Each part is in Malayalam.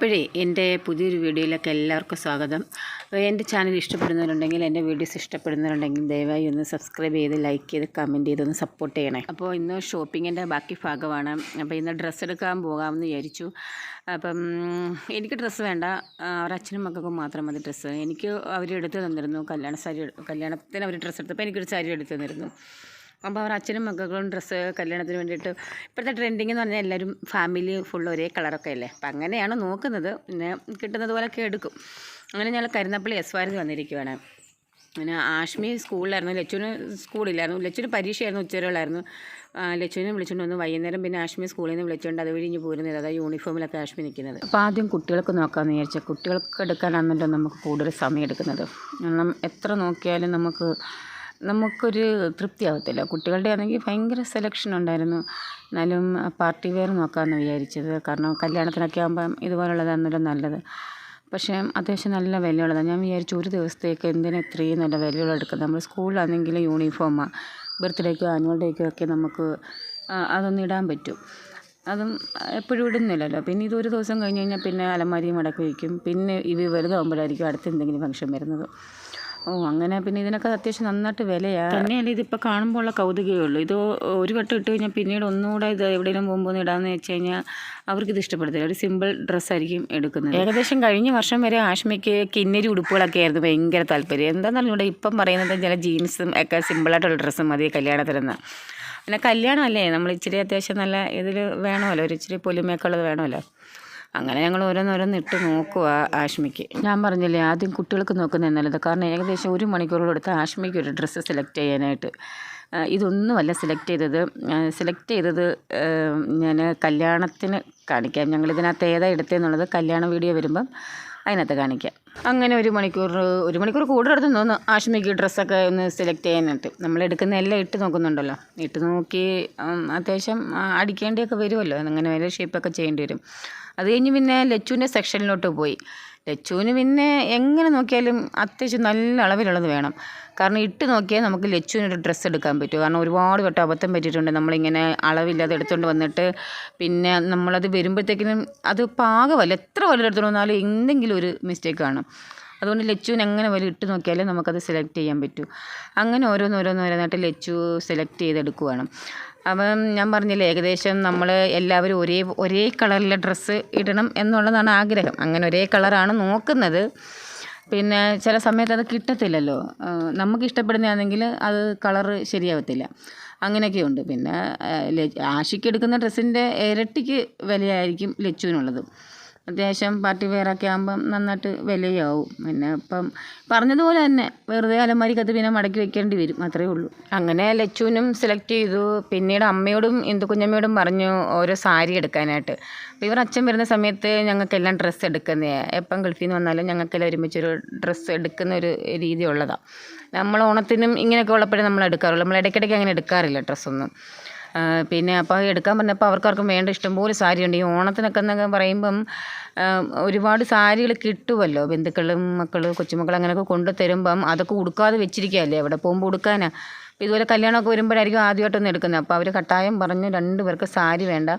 അപ്പോഴേ എൻ്റെ പുതിയൊരു വീഡിയോയിലേക്ക് എല്ലാവർക്കും സ്വാഗതം. എൻ്റെ ചാനൽ ഇഷ്ടപ്പെടുന്നവരുണ്ടെങ്കിൽ, എൻ്റെ വീഡിയോസ് ഇഷ്ടപ്പെടുന്നവരുണ്ടെങ്കിൽ ദയവായി ഒന്ന് സബ്സ്ക്രൈബ് ചെയ്ത്, ലൈക്ക് ചെയ്ത്, കമൻറ്റ് ചെയ്ത് ഒന്ന് സപ്പോർട്ട് ചെയ്യണേ. അപ്പോൾ ഇന്ന് ഷോപ്പിങ്ങിൻ്റെ ബാക്കി ഭാഗമാണ്. അപ്പോൾ ഇന്ന് ഡ്രസ്സ് എടുക്കാൻ പോകാമെന്ന് വിചാരിച്ചു. അപ്പം എനിക്ക് ഡ്രസ്സ് വേണ്ട, അവരുടെ അച്ഛനും മക്കൾക്കും മാത്രം മതി ഡ്രസ്സ്. എനിക്ക് അവർ എടുത്ത് തന്നിരുന്നു, കല്യാണത്തിന് അവർ ഡ്രസ്സ് എടുത്തപ്പോൾ എനിക്കൊരു സാരി എടുത്ത് തന്നിരുന്നു. അപ്പോൾ അവർ അച്ഛനും മക്കളും ഡ്രസ്സ് കല്യാണത്തിന് വേണ്ടിയിട്ട് ഇപ്പോഴത്തെ ട്രെൻഡിങ് എന്ന് പറഞ്ഞാൽ എല്ലാവരും ഫാമിലി ഫുൾ ഒരേ കളറൊക്കെ അല്ലേ. അപ്പം അങ്ങനെയാണ് നോക്കുന്നത്. പിന്നെ കിട്ടുന്നത് പോലെയൊക്കെ എടുക്കും. അങ്ങനെ ഞങ്ങൾ കരുനാപ്പള്ളി എസ് വന്നിരിക്കുകയാണ്. പിന്നെ ആഷ്മി സ്കൂളിലായിരുന്നു, ലച്ചുവിന് സ്കൂളില്ലായിരുന്നു. ലച്ചുവിന് പരീക്ഷയായിരുന്നു, ഉച്ചവരെയുള്ളായിരുന്നു. ലച്ചുവിനെ വിളിച്ചുകൊണ്ട് വന്നു. വൈകുന്നേരം പിന്നെ ആഷ്മി സ്കൂളിൽ നിന്ന് വിളിച്ചുകൊണ്ട് അത് വഴി ഇഞ്ഞ് പോരുന്നത്. അതായത് യൂണിഫോമിലൊക്കെ ആഷ്മി നിൽക്കുന്നത്. അപ്പോൾ ആദ്യം കുട്ടികൾക്ക് നോക്കാമെന്ന് വിചാരിച്ചാൽ, കുട്ടികൾക്ക് എടുക്കാനാണല്ലോ നമുക്ക് കൂടുതൽ സമയം എടുക്കുന്നത്. കാരണം എത്ര നോക്കിയാലും നമുക്കൊരു തൃപ്തിയാവത്തില്ല. കുട്ടികളുടെ ആണെങ്കിൽ ഭയങ്കര സെലക്ഷൻ ഉണ്ടായിരുന്നു. എന്നാലും പാർട്ടി വെയർ നോക്കാമെന്ന് വിചാരിച്ചത്. കാരണം കല്യാണത്തിനൊക്കെ ആകുമ്പം ഇതുപോലുള്ളതാണല്ലോ നല്ലത്. പക്ഷേ അത്യാവശ്യം നല്ല വിലയുള്ളതാണ്. ഞാൻ വിചാരിച്ചു ഒരു ദിവസത്തേക്ക് എന്തിനാ ഇത്രയും നല്ല വിലയുള്ള എടുക്കുന്നത്. നമ്മൾ സ്കൂളിലാണെങ്കിൽ യൂണിഫോമാണ്, ബർത്ത്ഡേക്കോ ആനുവൽ ഡേക്കോ ഒക്കെ നമുക്ക് അതൊന്നും ഇടാൻ പറ്റും. അതും എപ്പോഴും ഇടുന്നില്ലല്ലോ. പിന്നെ ഇതൊരു ദിവസം കഴിഞ്ഞ് കഴിഞ്ഞാൽ പിന്നെ അലമാരിയും മടക്കി വയ്ക്കും. പിന്നെ ഇത് വലുതാകുമ്പോഴായിരിക്കും അടുത്ത് എന്തെങ്കിലും ഫംഗ്ഷൻ വരുന്നത്. അങ്ങനെ പിന്നെ ഇതിനൊക്കെ അത്യാവശ്യം നന്നായിട്ട് വിലയാണ്. തന്നെയല്ല, ഇതിപ്പോൾ കാണുമ്പോൾ ഉള്ള കൗതുകമേ ഉള്ളൂ. ഇത് ഒരു വട്ടം ഇട്ട് കഴിഞ്ഞാൽ പിന്നീട് ഒന്നുകൂടെ ഇത് എവിടെയെങ്കിലും പോകുമ്പോൾ ഇടാമെന്ന് വെച്ച് കഴിഞ്ഞാൽ അവർക്കിത് ഇഷ്ടപ്പെടത്തില്ല. ഒരു സിമ്പിൾ ഡ്രസ്സായിരിക്കും എടുക്കുന്നത്. ഏകദേശം കഴിഞ്ഞ വർഷം വരെ ആഷ്മിക്ക് കിന്നരി ഉടുപ്പുകളൊക്കെ ആയിരുന്നു ഭയങ്കര താല്പര്യം. എന്താണെന്ന് ഇവിടെ ഇപ്പം പറയുന്നത് ചില ജീൻസും ഒക്കെ സിമ്പിളായിട്ടുള്ള ഡ്രസ്സും മതി കല്യാണത്തിനെന്ന്. പിന്നെ കല്യാണമല്ലേ, നമ്മൾ ഇച്ചിരി അത്യാവശ്യം നല്ല ഇതിൽ വേണമല്ലോ, ഒരു ഇച്ചിരി പൊലിമയൊക്കെ ഉള്ളത് വേണമല്ലോ. അങ്ങനെ ഞങ്ങൾ ഓരോന്നോരോന്ന് ഇട്ട് നോക്കുക ആഷ്മിക്ക്. ഞാൻ പറഞ്ഞില്ലേ, ആദ്യം കുട്ടികൾക്ക് നോക്കുന്നത് നല്ലത്. കാരണം ഏകദേശം 1 മണിക്കൂറോളം എടുത്ത് ആഷ്മിക്ക് ഒരു ഡ്രസ്സ് സെലക്ട് ചെയ്യാനായിട്ട്. ഇതൊന്നുമല്ല സെലക്ട് ചെയ്തത് ഞാൻ കല്യാണത്തിന് കാണിക്കാം. ഞങ്ങളിതിനകത്ത് ഏതാ എടുത്തതെന്നുള്ളത് കല്യാണ വീഡിയോ വരുമ്പം അതിനകത്ത് കാണിക്കാം. അങ്ങനെ 1 മണിക്കൂർ കൂടുതലെടുത്ത് തോന്നുന്നു ആഷ്മിക്ക് ഡ്രസ്സൊക്കെ ഒന്ന് സെലക്ട് ചെയ്യാനായിട്ട്. നമ്മളെടുക്കുന്ന എല്ലാം ഇട്ട് നോക്കുന്നുണ്ടല്ലോ. ഇട്ട് നോക്കി അത്യാവശ്യം അടിക്കേണ്ടിയൊക്കെ വരുമല്ലോ. അങ്ങനെ വരെ ഷേപ്പൊക്കെ ചെയ്യേണ്ടി വരും. അത് കഴിഞ്ഞ് പിന്നെ ലച്ചുവിൻ്റെ സെക്ഷനിലോട്ട് പോയി. ലച്ചുവിന് പിന്നെ എങ്ങനെ നോക്കിയാലും അത്യാവശ്യം നല്ല അളവിലുള്ളത് വേണം. കാരണം ഇട്ട് നോക്കിയാൽ നമുക്ക് ലച്ചുവിനൊരു ഡ്രസ്സ് എടുക്കാൻ പറ്റും. കാരണം ഒരുപാട് വട്ടം അബദ്ധം പറ്റിയിട്ടുണ്ട്. നമ്മളിങ്ങനെ അളവില്ലാതെ എടുത്തുകൊണ്ട് വന്നിട്ട് പിന്നെ നമ്മളത് വരുമ്പോഴത്തേക്കിനും അത് പാകമല്ല. എത്ര വലുത് എടുത്തുകൊണ്ട് വന്നാലും എന്തെങ്കിലും ഒരു മിസ്റ്റേക്ക് കാണും. അതുകൊണ്ട് ലച്ചുവിന് എങ്ങനെ വല്ല ഇട്ട് നോക്കിയാലും നമുക്കത് സെലക്ട് ചെയ്യാൻ പറ്റും. അങ്ങനെ ഓരോന്നോരോന്നായിട്ട് ലച്ചു സെലക്ട് ചെയ്തെടുക്കുവാണ്. അപ്പം ഞാൻ പറഞ്ഞില്ലേ, ഏകദേശം നമ്മൾ എല്ലാവരും ഒരേ കളറിലെ ഡ്രസ്സ് ഇടണം എന്നുള്ളതാണ് ആഗ്രഹം. അങ്ങനെ ഒരേ കളറാണ് നോക്കുന്നത്. പിന്നെ ചില സമയത്ത് അത് കിട്ടത്തില്ലല്ലോ. നമുക്ക് ഇഷ്ടപ്പെടുന്നതാണെങ്കിൽ അത് കളറ് ശരിയാവത്തില്ല. അങ്ങനെയൊക്കെയുണ്ട്. പിന്നെ ആഷിക്ക് എടുക്കുന്ന ഡ്രസ്സിൻ്റെ ഇരട്ടിക്ക് വിലയായിരിക്കും ലച്ചുവിനുള്ളത്. അത്യാവശ്യം പാർട്ടി വെയറൊക്കെ ആകുമ്പം നന്നായിട്ട് വിലയാവും. പിന്നെ ഇപ്പം പറഞ്ഞതുപോലെ തന്നെ വെറുതെ അലമാരിക്കകത്ത് പിന്നെ മടക്കി വെക്കേണ്ടി വരും, അത്രയേ ഉള്ളൂ. അങ്ങനെ ലച്ചുവിനും സെലക്ട് ചെയ്തു. പിന്നീട് അമ്മയോടും ഇന്ദുകുഞ്ഞമ്മയോടും പറഞ്ഞു ഓരോ സാരി എടുക്കാനായിട്ട്. അപ്പോൾ ഇവർ അച്ഛൻ വരുന്ന സമയത്ത് ഞങ്ങൾക്കെല്ലാം ഡ്രസ്സ് എടുക്കുന്നതാണ്. എപ്പം ഗൾഫിൽ നിന്ന് വന്നാലും ഞങ്ങൾക്കെല്ലാം ഒരുമിച്ചൊരു ഡ്രസ്സ് എടുക്കുന്ന ഒരു രീതി ഉള്ളതാണ്. നമ്മൾ ഓണത്തിനും ഇങ്ങനെയൊക്കെ ഉള്ളപ്പോഴേ നമ്മൾ എടുക്കാറുള്ളൂ. നമ്മൾ ഇടയ്ക്കിടയ്ക്ക് അങ്ങനെ എടുക്കാറില്ല ഡ്രസ്സൊന്നും. പിന്നെ അപ്പോൾ എടുക്കാൻ പറഞ്ഞപ്പോൾ അവർക്കാർക്കും വേണ്ട ഇഷ്ടംപോലെ സാരിയുണ്ട്. ഈ ഓണത്തിനൊക്കെ എന്നൊക്കെ പറയുമ്പം ഒരുപാട് സാരികൾ കിട്ടുമല്ലോ. ബന്ധുക്കളും കൊച്ചുമക്കൾ അങ്ങനെയൊക്കെ കൊണ്ടു തരുമ്പം അതൊക്കെ ഉടുക്കാതെ വെച്ചിരിക്കുകയല്ലേ, എവിടെ പോകുമ്പോൾ ഉടുക്കാനാണ്. അപ്പോൾ ഇതുപോലെ കല്യാണമൊക്കെ വരുമ്പോഴായിരിക്കും ആദ്യമായിട്ടൊന്ന് എടുക്കുന്നത്. അപ്പോൾ അവർ കട്ടായം പറഞ്ഞു 2 പേർക്ക് സാരി വേണ്ട.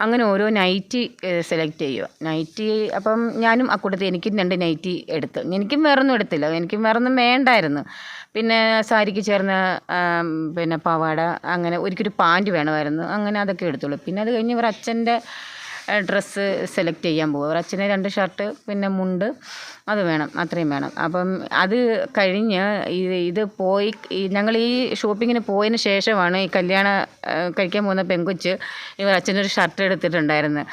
അങ്ങനെ ഓരോ നൈറ്റി സെലക്ട് ചെയ്യുക. നൈറ്റി അപ്പം ഞാനും അക്കൂട്ടത്തിൽ എനിക്കും 2 നൈറ്റി എടുത്ത്. എനിക്കും വേറൊന്നും എടുത്തില്ല, എനിക്കും വേറൊന്നും വേണ്ടായിരുന്നു. പിന്നെ സാരിക്ക് ചേർന്ന പിന്നെ പാവാട, അങ്ങനെ ഒരിക്കലും പാൻറ്റ് വേണമായിരുന്നു. അങ്ങനെ അതൊക്കെ എടുത്തുള്ളൂ. പിന്നെ അത് കഴിഞ്ഞ് ഇവർ അച്ഛൻ്റെ ഡ്രസ്സ് സെലക്ട് ചെയ്യാൻ പോകും. അവർ അച്ഛന് 2 ഷർട്ട് പിന്നെ മുണ്ട് അത് വേണം, അത്രയും വേണം. അപ്പം അത് കഴിഞ്ഞ് ഇത് പോയി ഞങ്ങൾ ഈ ഷോപ്പിങ്ങിന് പോയതിന് ശേഷമാണ് ഈ കല്യാണം കഴിക്കാൻ പോകുന്ന പെങ്കൊച്ച് ഇവർ അച്ഛനൊരു ഷർട്ട് എടുത്തിട്ടുണ്ടായിരുന്നു.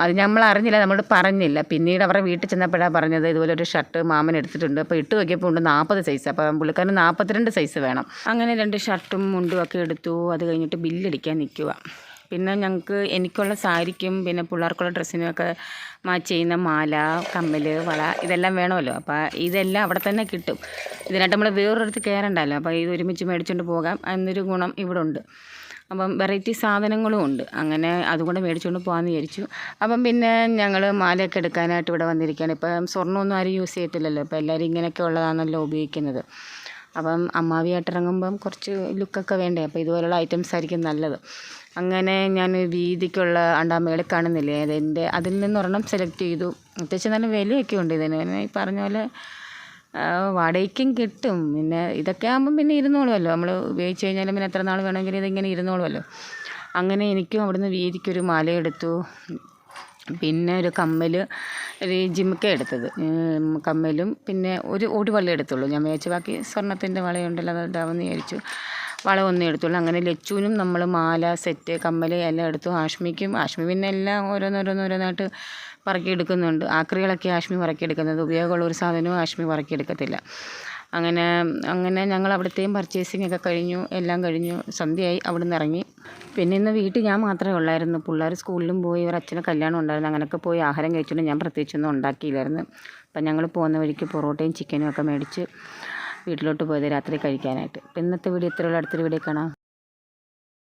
അത് നമ്മൾ അറിഞ്ഞില്ല, നമ്മളോട് പറഞ്ഞില്ല. പിന്നീട് അവരുടെ വീട്ടിൽ ചെന്നപ്പോഴാണ് പറഞ്ഞത് ഇതുപോലെ ഒരു ഷർട്ട് മാമൻ എടുത്തിട്ടുണ്ട്. അപ്പോൾ ഇട്ട് നോക്കിയപ്പോൾ ഉണ്ട് 40 സൈസ്. അപ്പോൾ പുള്ളിക്കാരന് 42 സൈസ് വേണം. അങ്ങനെ 2 ഷർട്ടും മുണ്ടും ഒക്കെ എടുത്തു. അത് കഴിഞ്ഞിട്ട് ബില്ലടിക്കാൻ നിൽക്കുക. പിന്നെ എനിക്കുള്ള സാരിക്കും പിന്നെ പിള്ളേർക്കുള്ള ഡ്രസ്സിനൊക്കെ മാച്ച് ചെയ്യുന്ന മാല, കമ്മൽ, വള ഇതെല്ലാം വേണമല്ലോ. അപ്പോൾ ഇതെല്ലാം അവിടെ തന്നെ കിട്ടും. ഇതിനായിട്ട് നമ്മൾ വേറൊരിടത്ത് കയറണ്ടല്ലോ. അപ്പോൾ ഇത് ഒരുമിച്ച് മേടിച്ചുകൊണ്ട് പോകാം എന്നൊരു ഗുണം ഇവിടെ ഉണ്ട്. അപ്പം വെറൈറ്റി സാധനങ്ങളും ഉണ്ട്. അങ്ങനെ അതുകൊണ്ട് മേടിച്ചുകൊണ്ട് പോകാമെന്ന് വിചാരിച്ചു. അപ്പം പിന്നെ ഞങ്ങൾ മാലയൊക്കെ എടുക്കാനായിട്ട് ഇവിടെ വന്നിരിക്കുകയാണ്. ഇപ്പം സ്വർണ്ണമൊന്നും ആരും യൂസ് ചെയ്യത്തില്ലല്ലോ. ഇപ്പോൾ എല്ലാവരും ഇങ്ങനെയൊക്കെ ഉള്ളതാണല്ലോ ഉപയോഗിക്കുന്നത്. അപ്പം അമ്മാവിയായിട്ട് ഇറങ്ങുമ്പം കുറച്ച് ലുക്കൊക്കെ വേണ്ടേ. അപ്പോൾ ഇതുപോലുള്ള ഐറ്റംസ് ആയിരിക്കും നല്ലത്. അങ്ങനെ ഞാൻ വീതിക്കുള്ള അണ്ടാമകൾ കാണുന്നില്ലേ അതിൽ നിന്നൊരെണ്ണം സെലക്ട് ചെയ്തു. അത്യാവശ്യം നല്ല വിലയൊക്കെ ഉണ്ട് ഇതിന്. പിന്നെ ഈ പറഞ്ഞ പോലെ വാടകയ്ക്കും കിട്ടും. പിന്നെ ഇതൊക്കെ ആകുമ്പം പിന്നെ ഇരുന്നോളുമല്ലോ, നമ്മൾ ഉപയോഗിച്ച് കഴിഞ്ഞാലും പിന്നെ എത്ര നാൾ വേണമെങ്കിലും ഇതിങ്ങനെ ഇരുന്നോളുമല്ലോ. അങ്ങനെ എനിക്കും അവിടുന്ന് വീതിക്കൊരു മാല എടുത്തു. പിന്നെ ഒരു കമ്മൽ, ഒരു ജിമിക്ക എടുത്തത്, കമ്മലും പിന്നെ ഒരു വള എടുത്തുള്ളൂ. ഞാൻ വിചാരിച്ചു ബാക്കി സ്വർണ്ണത്തിൻ്റെ വളയുണ്ടല്ലോ അത് ഇടാമെന്ന് വിചാരിച്ചു. വള ഒന്നേ എടുത്തുള്ളൂ. അങ്ങനെ ലച്ചുവിനും നമ്മൾ മാല, സെറ്റ്, കമ്മൽ എല്ലാം എടുത്തു. ആഷ്മി പിന്നെ എല്ലാം ഓരോന്നോരോന്നായിട്ട് പറക്കിയെടുക്കുന്നുണ്ട്. ആക്രികളൊക്കെ ആഷ്മി പറക്കിയെടുക്കുന്നത്, ഉപയോഗമുള്ള ഒരു സാധനവും ആഷ്മി പറക്കിയെടുക്കത്തില്ല. അങ്ങനെ ഞങ്ങൾ അവിടുത്തെയും പർച്ചേസിങ് ഒക്കെ കഴിഞ്ഞു, എല്ലാം കഴിഞ്ഞു. സന്ധ്യയായി, അവിടുന്ന് ഇറങ്ങി. പിന്നെ ഇന്ന് വീട്ടിൽ ഞാൻ മാത്രമേ ഉള്ളായിരുന്നു. പിള്ളേർ സ്കൂളിലും പോയി, ഇവർ അച്ഛന് കല്യാണം ഉണ്ടായിരുന്നു. അങ്ങനെയൊക്കെ പോയി ആഹാരം കഴിച്ചുകൊണ്ട് ഞാൻ പ്രത്യേകിച്ചൊന്നും ഉണ്ടാക്കിയില്ലായിരുന്നു. അപ്പം ഞങ്ങൾ പോകുന്ന വഴിക്ക് പൊറോട്ടയും ചിക്കനും ഒക്കെ മേടിച്ച് വീട്ടിലോട്ട് പോയത് രാത്രി കഴിക്കാനായിട്ട്. അപ്പം ഇന്നത്തെ വീഡിയോ ഇത്രയുള്ള, അടുത്തൊരു വീഡിയോ കാണാം.